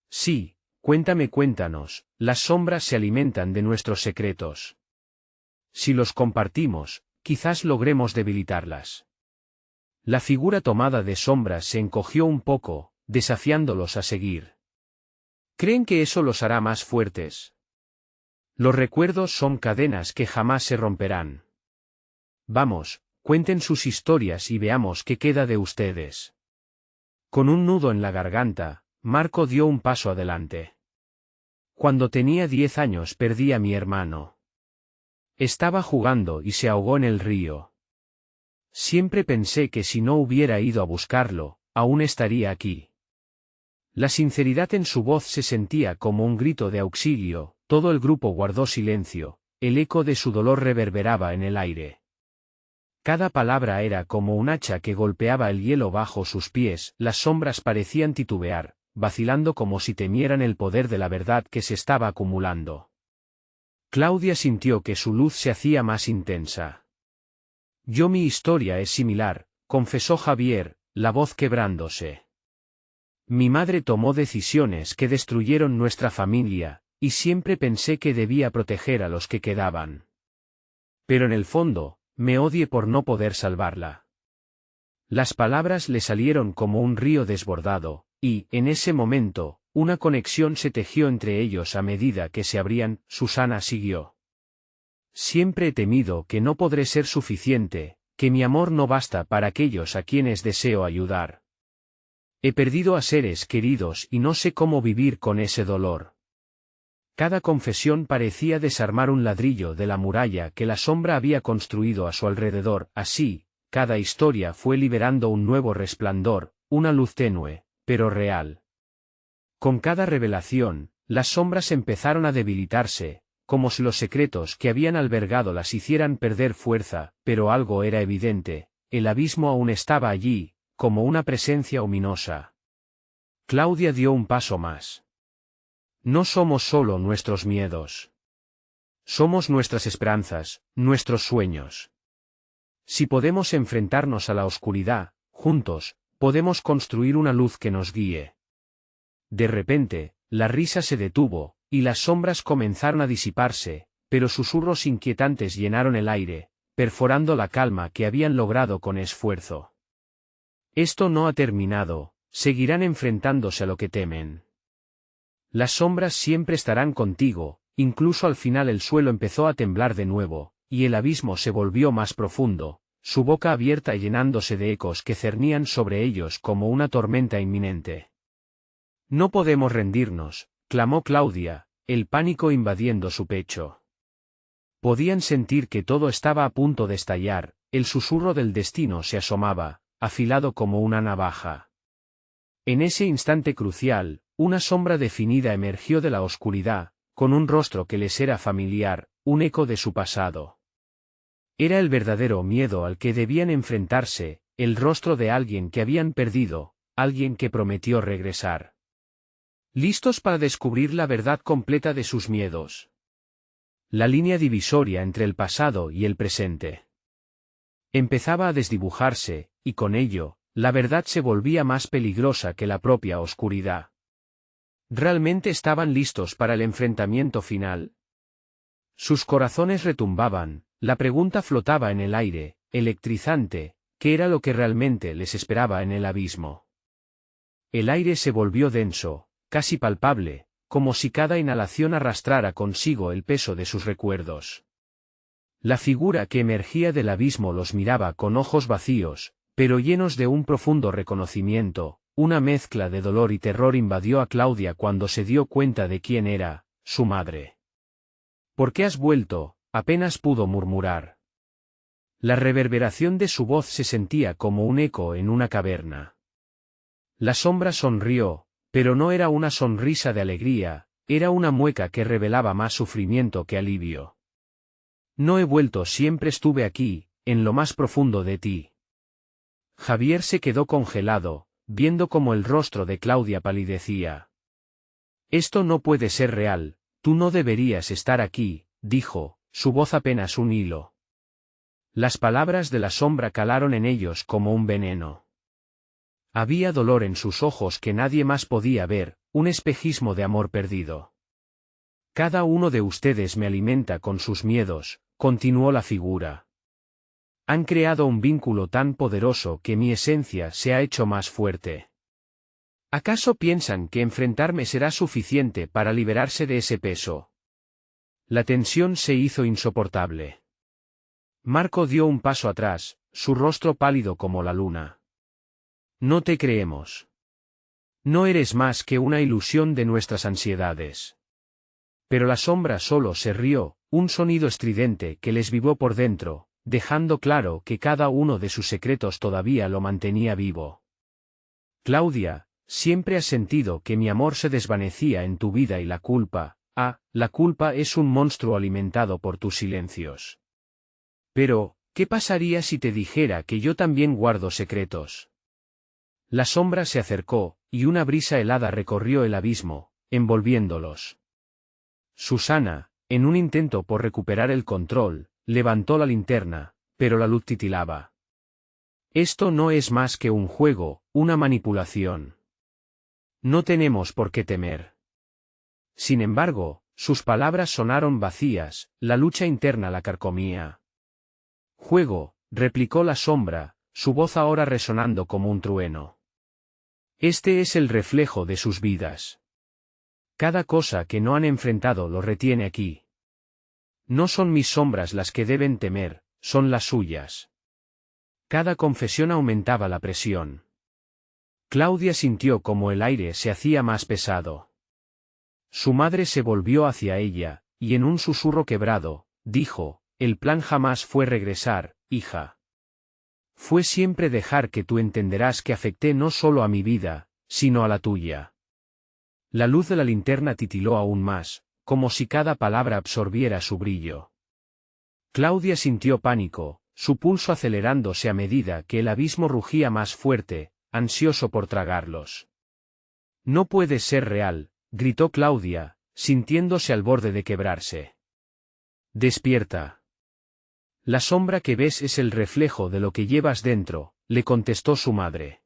A: Sí, cuéntanos, las sombras se alimentan de nuestros secretos. Si los compartimos, quizás logremos debilitarlas. La figura tomada de sombras se encogió un poco, desafiándolos a seguir. ¿Creen que eso los hará más fuertes? Los recuerdos son cadenas que jamás se romperán. Vamos, cuenten sus historias y veamos qué queda de ustedes. Con un nudo en la garganta, Marco dio un paso adelante. Cuando tenía 10 años perdí a mi hermano. Estaba jugando y se ahogó en el río. Siempre pensé que si no hubiera ido a buscarlo, aún estaría aquí. La sinceridad en su voz se sentía como un grito de auxilio, todo el grupo guardó silencio, el eco de su dolor reverberaba en el aire. Cada palabra era como un hacha que golpeaba el hielo bajo sus pies, las sombras parecían titubear, vacilando como si temieran el poder de la verdad que se estaba acumulando. Claudia sintió que su luz se hacía más intensa. Mi historia es similar, confesó Javier, la voz quebrándose. Mi madre tomó decisiones que destruyeron nuestra familia, y siempre pensé que debía proteger a los que quedaban. Pero en el fondo, me odié por no poder salvarla. Las palabras le salieron como un río desbordado, y, en ese momento, una conexión se tejió entre ellos a medida que se abrían. Susana siguió. Siempre he temido que no podré ser suficiente, que mi amor no basta para aquellos a quienes deseo ayudar. He perdido a seres queridos y no sé cómo vivir con ese dolor. Cada confesión parecía desarmar un ladrillo de la muralla que la sombra había construido a su alrededor, así, cada historia fue liberando un nuevo resplandor, una luz tenue, pero real. Con cada revelación, las sombras empezaron a debilitarse, como si los secretos que habían albergado las hicieran perder fuerza, pero algo era evidente, el abismo aún estaba allí, como una presencia ominosa. Claudia dio un paso más. No somos solo nuestros miedos. Somos nuestras esperanzas, nuestros sueños. Si podemos enfrentarnos a la oscuridad, juntos, podemos construir una luz que nos guíe. De repente, la risa se detuvo, y las sombras comenzaron a disiparse, pero susurros inquietantes llenaron el aire, perforando la calma que habían logrado con esfuerzo. Esto no ha terminado, seguirán enfrentándose a lo que temen. Las sombras siempre estarán contigo, incluso al final el suelo empezó a temblar de nuevo, y el abismo se volvió más profundo, su boca abierta llenándose de ecos que cernían sobre ellos como una tormenta inminente. No podemos rendirnos, clamó Claudia, el pánico invadiendo su pecho. Podían sentir que todo estaba a punto de estallar, el susurro del destino se asomaba, afilado como una navaja. En ese instante crucial, una sombra definida emergió de la oscuridad, con un rostro que les era familiar, un eco de su pasado. Era el verdadero miedo al que debían enfrentarse, el rostro de alguien que habían perdido, alguien que prometió regresar. listos para descubrir la verdad completa de sus miedos. La línea divisoria entre el pasado y el presente empezaba a desdibujarse, y con ello, la verdad se volvía más peligrosa que la propia oscuridad. ¿Realmente estaban listos para el enfrentamiento final? Sus corazones retumbaban, la pregunta flotaba en el aire, electrizante, ¿qué era lo que realmente les esperaba en el abismo? El aire se volvió denso, casi palpable, como si cada inhalación arrastrara consigo el peso de sus recuerdos. La figura que emergía del abismo los miraba con ojos vacíos, pero llenos de un profundo reconocimiento. Una mezcla de dolor y terror invadió a Claudia cuando se dio cuenta de quién era, su madre. ¿Por qué has vuelto?, apenas pudo murmurar. La reverberación de su voz se sentía como un eco en una caverna. La sombra sonrió, pero no era una sonrisa de alegría, era una mueca que revelaba más sufrimiento que alivio. No he vuelto, siempre estuve aquí, en lo más profundo de ti. Javier se quedó congelado, viendo cómo el rostro de Claudia palidecía. Esto no puede ser real, tú no deberías estar aquí, dijo, su voz apenas un hilo. Las palabras de la sombra calaron en ellos como un veneno. Había dolor en sus ojos que nadie más podía ver, un espejismo de amor perdido. Cada uno de ustedes me alimenta con sus miedos, continuó la figura. Han creado un vínculo tan poderoso que mi esencia se ha hecho más fuerte. ¿Acaso piensan que enfrentarme será suficiente para liberarse de ese peso? La tensión se hizo insoportable. Marco dio un paso atrás, su rostro pálido como la luna. No te creemos. No eres más que una ilusión de nuestras ansiedades. Pero la sombra solo se rió, un sonido estridente que les vibró por dentro, dejando claro que cada uno de sus secretos todavía lo mantenía vivo. Claudia, siempre has sentido que mi amor se desvanecía en tu vida y la culpa es un monstruo alimentado por tus silencios. Pero, ¿qué pasaría si te dijera que yo también guardo secretos? La sombra se acercó, y una brisa helada recorrió el abismo, envolviéndolos. Susana, en un intento por recuperar el control, levantó la linterna, pero la luz titilaba. Esto no es más que un juego, una manipulación. No tenemos por qué temer. Sin embargo, sus palabras sonaron vacías, la lucha interna la carcomía. Juego, replicó la sombra, su voz ahora resonando como un trueno. Este es el reflejo de sus vidas. Cada cosa que no han enfrentado lo retiene aquí. No son mis sombras las que deben temer, son las suyas. Cada confesión aumentaba la presión. Claudia sintió como el aire se hacía más pesado. Su madre se volvió hacia ella, y en un susurro quebrado, dijo, el plan jamás fue regresar, hija. Fue siempre dejar que tú entenderás que afecté no solo a mi vida, sino a la tuya. La luz de la linterna titiló aún más, como si cada palabra absorbiera su brillo. Claudia sintió pánico, su pulso acelerándose a medida que el abismo rugía más fuerte, ansioso por tragarlos. No puede ser real, gritó Claudia, sintiéndose al borde de quebrarse. Despierta. La sombra que ves es el reflejo de lo que llevas dentro, le contestó su madre.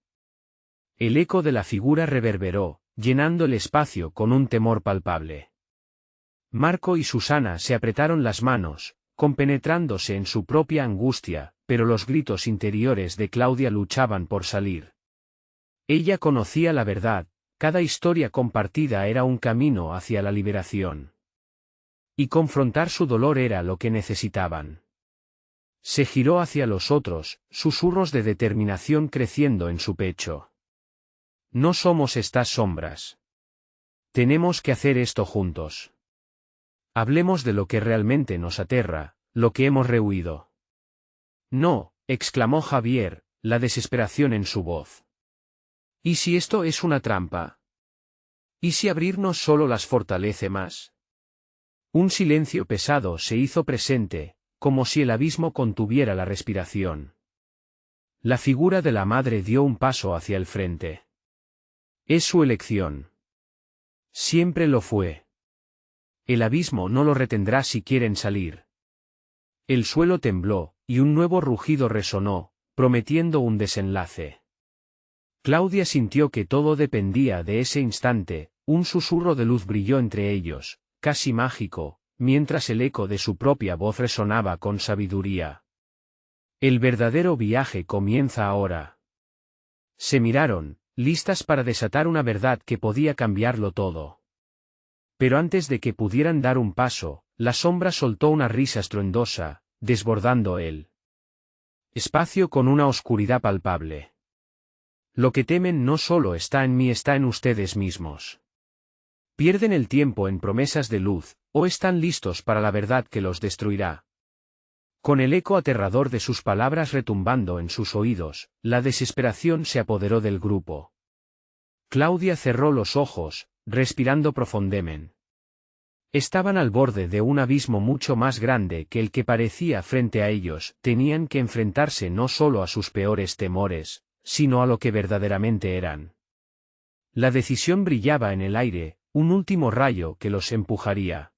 A: El eco de la figura reverberó, llenando el espacio con un temor palpable. Marco y Susana se apretaron las manos, compenetrándose en su propia angustia, pero los gritos interiores de Claudia luchaban por salir. Ella conocía la verdad, cada historia compartida era un camino hacia la liberación. Y confrontar su dolor era lo que necesitaban. Se giró hacia los otros, susurros de determinación creciendo en su pecho. No somos estas sombras. Tenemos que hacer esto juntos. Hablemos de lo que realmente nos aterra, lo que hemos rehuido. No, exclamó Javier, la desesperación en su voz. ¿Y si esto es una trampa? ¿Y si abrirnos solo las fortalece más? Un silencio pesado se hizo presente, como si el abismo contuviera la respiración. La figura de la madre dio un paso hacia el frente. Es su elección. Siempre lo fue. El abismo no lo retendrá si quieren salir. El suelo tembló, y un nuevo rugido resonó, prometiendo un desenlace. Claudia sintió que todo dependía de ese instante, un susurro de luz brilló entre ellos, casi mágico, mientras el eco de su propia voz resonaba con sabiduría. El verdadero viaje comienza ahora. Se miraron, listas para desatar una verdad que podía cambiarlo todo. Pero antes de que pudieran dar un paso, la sombra soltó una risa estruendosa, desbordando el espacio con una oscuridad palpable. Lo que temen no solo está en mí, está en ustedes mismos. ¿Pierden el tiempo en promesas de luz, o están listos para la verdad que los destruirá? Con el eco aterrador de sus palabras retumbando en sus oídos, la desesperación se apoderó del grupo. Claudia cerró los ojos, respirando profundamente. Estaban al borde de un abismo mucho más grande que el que parecía frente a ellos, tenían que enfrentarse no solo a sus peores temores, sino a lo que verdaderamente eran. La decisión brillaba en el aire, un último rayo que los empujaría.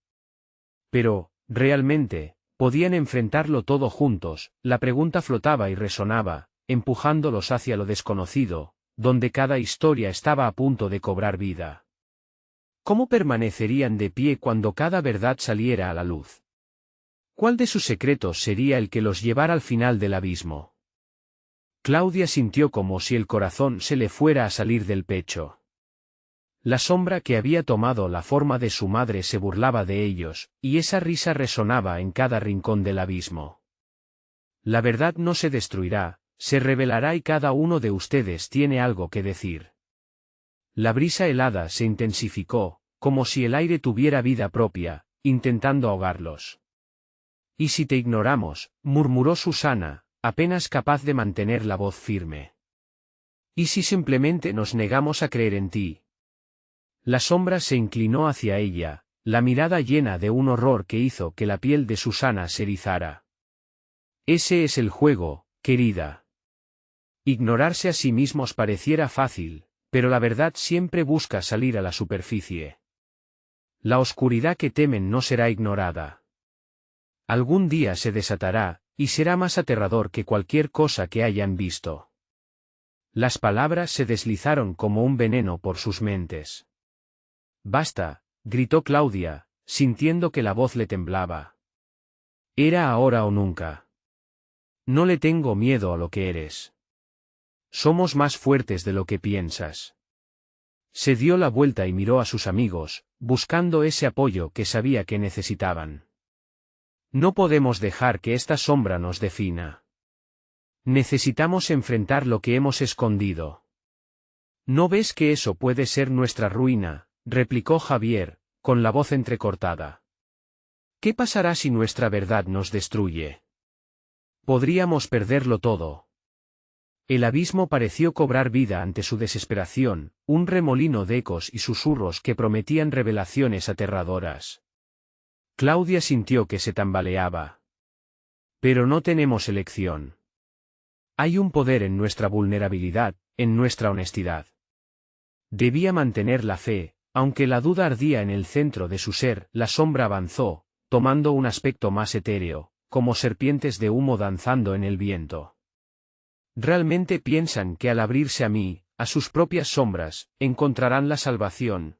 A: Pero, realmente, ¿podían enfrentarlo todo juntos? La pregunta flotaba y resonaba, empujándolos hacia lo desconocido, donde cada historia estaba a punto de cobrar vida. ¿Cómo permanecerían de pie cuando cada verdad saliera a la luz? ¿Cuál de sus secretos sería el que los llevara al final del abismo? Claudia sintió como si el corazón se le fuera a salir del pecho. La sombra que había tomado la forma de su madre se burlaba de ellos, y esa risa resonaba en cada rincón del abismo. La verdad no se destruirá, se revelará y cada uno de ustedes tiene algo que decir. La brisa helada se intensificó, como si el aire tuviera vida propia, intentando ahogarlos. «¿Y si te ignoramos?», murmuró Susana, apenas capaz de mantener la voz firme. «¿Y si simplemente nos negamos a creer en ti?». La sombra se inclinó hacia ella, la mirada llena de un horror que hizo que la piel de Susana se erizara. «Ese es el juego, querida. Ignorarse a sí mismos pareciera fácil, pero la verdad siempre busca salir a la superficie. La oscuridad que temen no será ignorada. Algún día se desatará, y será más aterrador que cualquier cosa que hayan visto». Las palabras se deslizaron como un veneno por sus mentes. «Basta», gritó Claudia, sintiendo que la voz le temblaba. «Era ahora o nunca. No le tengo miedo a lo que eres. Somos más fuertes de lo que piensas». Se dio la vuelta y miró a sus amigos, buscando ese apoyo que sabía que necesitaban. «No podemos dejar que esta sombra nos defina. Necesitamos enfrentar lo que hemos escondido». «¿No ves que eso puede ser nuestra ruina?», replicó Javier, con la voz entrecortada. «¿Qué pasará si nuestra verdad nos destruye? Podríamos perderlo todo». El abismo pareció cobrar vida ante su desesperación, un remolino de ecos y susurros que prometían revelaciones aterradoras. Claudia sintió que se tambaleaba. «Pero no tenemos elección. Hay un poder en nuestra vulnerabilidad, en nuestra honestidad». Debía mantener la fe, aunque la duda ardía en el centro de su ser. La sombra avanzó, tomando un aspecto más etéreo, como serpientes de humo danzando en el viento. ¿Realmente piensan que al abrirse a mí, a sus propias sombras, encontrarán la salvación?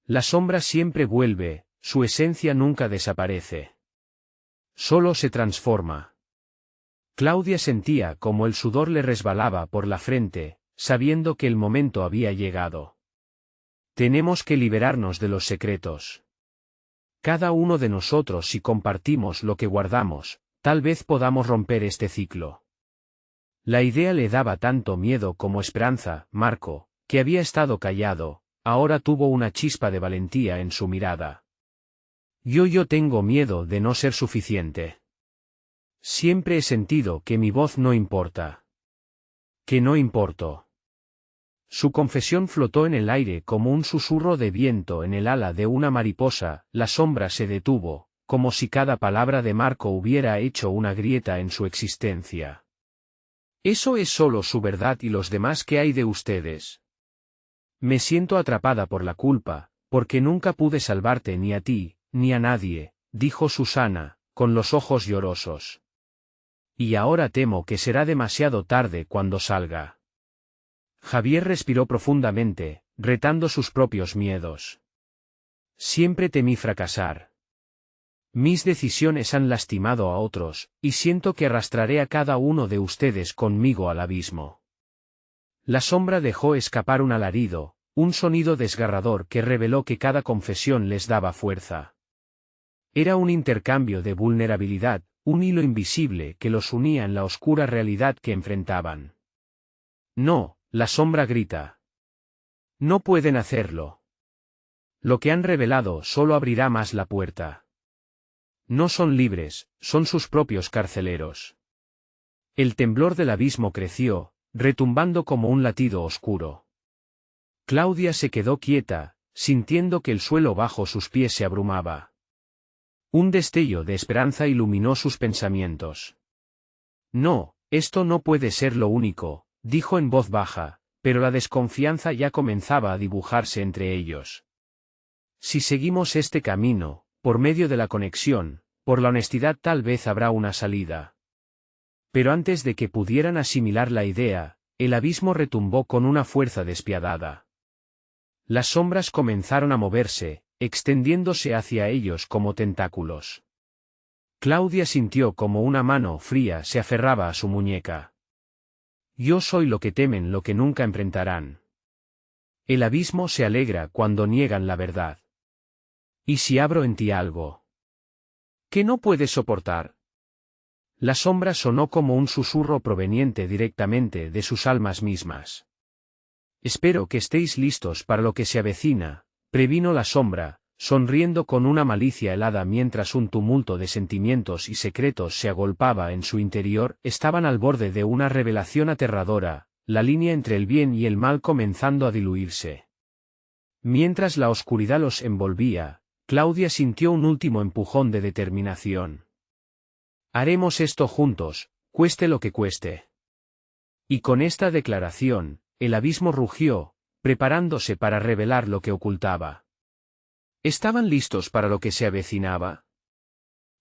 A: La sombra siempre vuelve, su esencia nunca desaparece. Solo se transforma. Claudia sentía como el sudor le resbalaba por la frente, sabiendo que el momento había llegado. Tenemos que liberarnos de los secretos. Cada uno de nosotros, si compartimos lo que guardamos, tal vez podamos romper este ciclo. La idea le daba tanto miedo como esperanza. Marco, que había estado callado, ahora tuvo una chispa de valentía en su mirada. Yo tengo miedo de no ser suficiente. Siempre he sentido que mi voz no importa. Que no importo». Su confesión flotó en el aire como un susurro de viento en el ala de una mariposa. La sombra se detuvo, como si cada palabra de Marco hubiera hecho una grieta en su existencia. «Eso es solo su verdad y los demás, ¿qué hay de ustedes?». «Me siento atrapada por la culpa», Porque nunca pude salvarte ni a ti, ni a nadie, dijo Susana, con los ojos llorosos. Y ahora temo que será demasiado tarde cuando salga. Javier respiró profundamente, retando sus propios miedos. Siempre temí fracasar. Mis decisiones han lastimado a otros, y siento que arrastraré a cada uno de ustedes conmigo al abismo. La sombra dejó escapar un alarido, un sonido desgarrador que reveló que cada confesión les daba fuerza. Era un intercambio de vulnerabilidad, un hilo invisible que los unía en la oscura realidad que enfrentaban. No, la sombra grita. No pueden hacerlo. Lo que han revelado solo abrirá más la puerta. No son libres, son sus propios carceleros. El temblor del abismo creció, retumbando como un latido oscuro. Claudia se quedó quieta, sintiendo que el suelo bajo sus pies se abrumaba. Un destello de esperanza iluminó sus pensamientos. No, esto no puede ser lo único, dijo en voz baja, pero la desconfianza ya comenzaba a dibujarse entre ellos. Si seguimos este camino, por medio de la conexión, por la honestidad tal vez habrá una salida. Pero antes de que pudieran asimilar la idea, el abismo retumbó con una fuerza despiadada. Las sombras comenzaron a moverse, extendiéndose hacia ellos como tentáculos. Claudia sintió como una mano fría se aferraba a su muñeca. Yo soy lo que temen, lo que nunca enfrentarán. El abismo se alegra cuando niegan la verdad. ¿Y si abro en ti algo que no puedes soportar? La sombra sonó como un susurro proveniente directamente de sus almas mismas. Espero que estéis listos para lo que se avecina, previno la sombra, sonriendo con una malicia helada mientras un tumulto de sentimientos y secretos se agolpaba en su interior. Estaban al borde de una revelación aterradora, la línea entre el bien y el mal comenzando a diluirse. Mientras la oscuridad los envolvía, Claudia sintió un último empujón de determinación. Haremos esto juntos, cueste lo que cueste. Y con esta declaración, el abismo rugió, preparándose para revelar lo que ocultaba. ¿Estaban listos para lo que se avecinaba?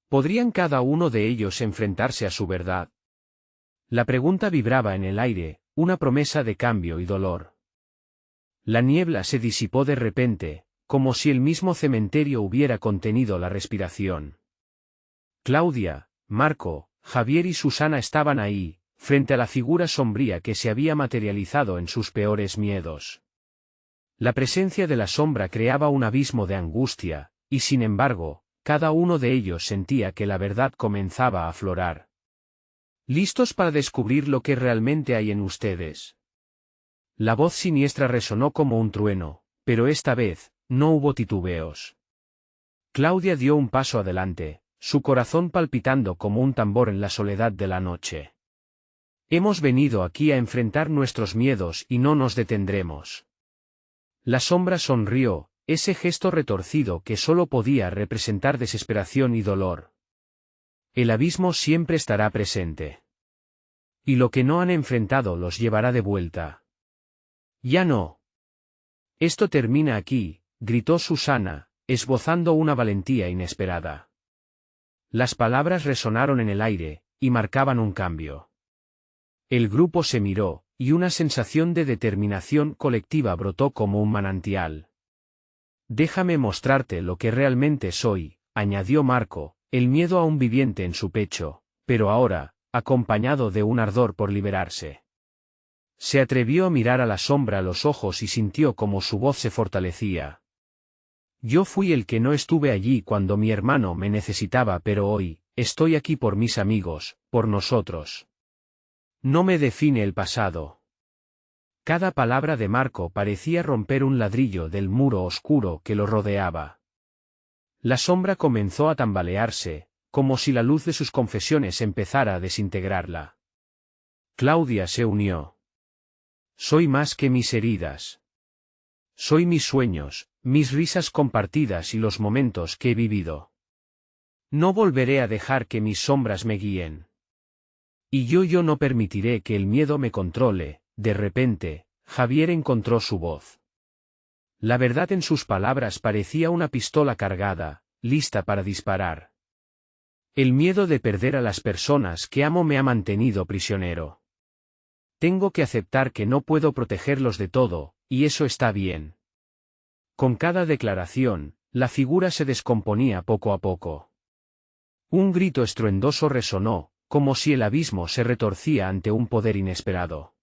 A: ¿Podrían cada uno de ellos enfrentarse a su verdad? La pregunta vibraba en el aire, una promesa de cambio y dolor. La niebla se disipó de repente, como si el mismo cementerio hubiera contenido la respiración. Claudia, Marco, Javier y Susana estaban ahí, frente a la figura sombría que se había materializado en sus peores miedos. La presencia de la sombra creaba un abismo de angustia, y sin embargo, cada uno de ellos sentía que la verdad comenzaba a aflorar. ¿Listos para descubrir lo que realmente hay en ustedes? La voz siniestra resonó como un trueno, pero esta vez, no hubo titubeos. Claudia dio un paso adelante, su corazón palpitando como un tambor en la soledad de la noche. Hemos venido aquí a enfrentar nuestros miedos y no nos detendremos. La sombra sonrió, ese gesto retorcido que solo podía representar desesperación y dolor. El abismo siempre estará presente. Y lo que no han enfrentado los llevará de vuelta. Ya no. Esto termina aquí, gritó Susana, esbozando una valentía inesperada. Las palabras resonaron en el aire, y marcaban un cambio. El grupo se miró, y una sensación de determinación colectiva brotó como un manantial. Déjame mostrarte lo que realmente soy, añadió Marco, el miedo aún viviente en su pecho, pero ahora, acompañado de un ardor por liberarse. Se atrevió a mirar a la sombra a los ojos y sintió como su voz se fortalecía. Yo fui el que no estuve allí cuando mi hermano me necesitaba, pero hoy, estoy aquí por mis amigos, por nosotros. No me define el pasado. Cada palabra de Marco parecía romper un ladrillo del muro oscuro que lo rodeaba. La sombra comenzó a tambalearse, como si la luz de sus confesiones empezara a desintegrarla. Claudia se unió. Soy más que mis heridas. Soy mis sueños, mis risas compartidas y los momentos que he vivido. No volveré a dejar que mis sombras me guíen. Y yo no permitiré que el miedo me controle. De repente, Javier encontró su voz. La verdad en sus palabras parecía una pistola cargada, lista para disparar. El miedo de perder a las personas que amo me ha mantenido prisionero. Tengo que aceptar que no puedo protegerlos de todo, y eso está bien. Con cada declaración, la figura se descomponía poco a poco. Un grito estruendoso resonó, como si el abismo se retorcía ante un poder inesperado.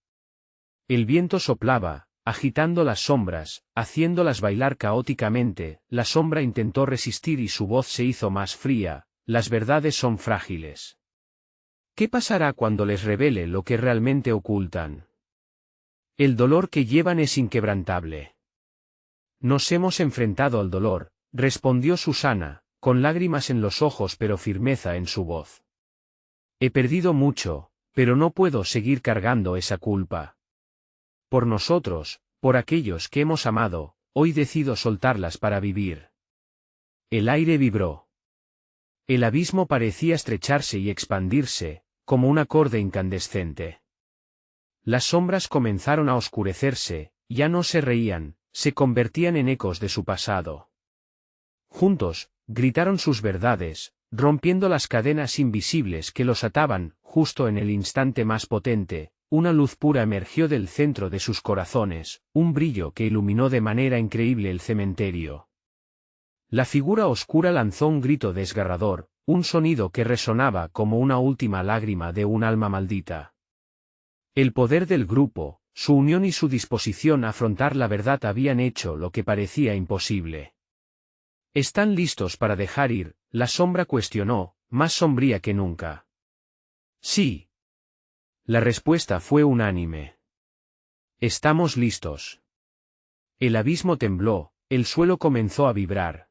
A: El viento soplaba, agitando las sombras, haciéndolas bailar caóticamente. La sombra intentó resistir y su voz se hizo más fría. Las verdades son frágiles. ¿Qué pasará cuando les revele lo que realmente ocultan? El dolor que llevan es inquebrantable. Nos hemos enfrentado al dolor, respondió Susana, con lágrimas en los ojos pero firmeza en su voz. He perdido mucho, pero no puedo seguir cargando esa culpa. Por nosotros, por aquellos que hemos amado, hoy decido soltarlas para vivir. El aire vibró. El abismo parecía estrecharse y expandirse, como un acorde incandescente. Las sombras comenzaron a oscurecerse, ya no se reían, se convertían en ecos de su pasado. Juntos, gritaron sus verdades, rompiendo las cadenas invisibles que los ataban. Justo en el instante más potente, una luz pura emergió del centro de sus corazones, un brillo que iluminó de manera increíble el cementerio. La figura oscura lanzó un grito desgarrador, un sonido que resonaba como una última lágrima de un alma maldita. El poder del grupo, su unión y su disposición a afrontar la verdad habían hecho lo que parecía imposible. ¿Están listos para dejar ir?, la sombra cuestionó, más sombría que nunca. Sí. La respuesta fue unánime. Estamos listos. El abismo tembló, el suelo comenzó a vibrar.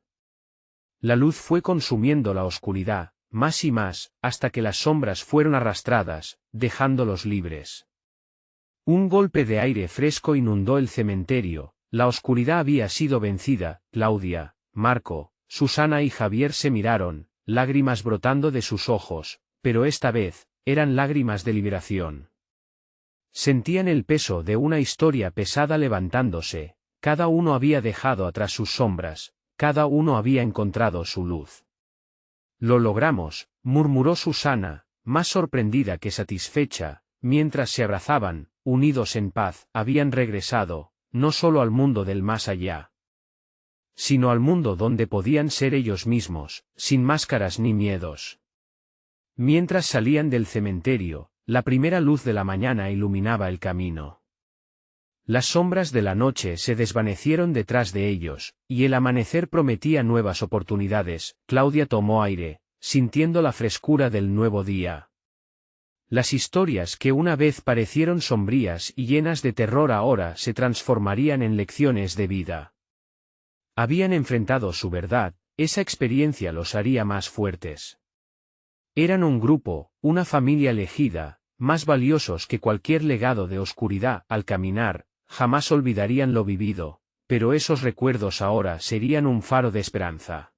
A: La luz fue consumiendo la oscuridad, más y más, hasta que las sombras fueron arrastradas, dejándolos libres. Un golpe de aire fresco inundó el cementerio, la oscuridad había sido vencida. Claudia, Marco, Susana y Javier se miraron, lágrimas brotando de sus ojos, pero esta vez, eran lágrimas de liberación. Sentían el peso de una historia pesada levantándose, cada uno había dejado atrás sus sombras, cada uno había encontrado su luz. Lo logramos, murmuró Susana, más sorprendida que satisfecha, mientras se abrazaban, unidos en paz. Habían regresado, no solo al mundo del más allá, sino al mundo donde podían ser ellos mismos, sin máscaras ni miedos. Mientras salían del cementerio, la primera luz de la mañana iluminaba el camino. Las sombras de la noche se desvanecieron detrás de ellos, y el amanecer prometía nuevas oportunidades. Claudia tomó aire, sintiendo la frescura del nuevo día. Las historias que una vez parecieron sombrías y llenas de terror ahora se transformarían en lecciones de vida. Habían enfrentado su verdad, esa experiencia los haría más fuertes. Eran un grupo, una familia elegida, más valiosos que cualquier legado de oscuridad. Al caminar, jamás olvidarían lo vivido, pero esos recuerdos ahora serían un faro de esperanza.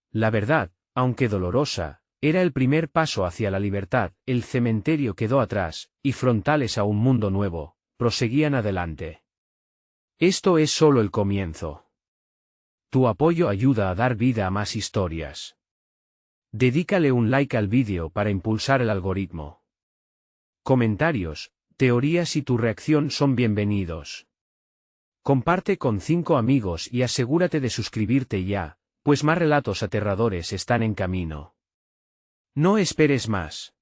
A: La verdad, aunque dolorosa, era el primer paso hacia la libertad. El cementerio quedó atrás, y frontales a un mundo nuevo, proseguían adelante. Esto es solo el comienzo. Tu apoyo ayuda a dar vida a más historias. Dedícale un like al vídeo para impulsar el algoritmo. Comentarios, teorías y tu reacción son bienvenidos. Comparte con 5 amigos y asegúrate de suscribirte ya, pues más relatos aterradores están en camino. No esperes más.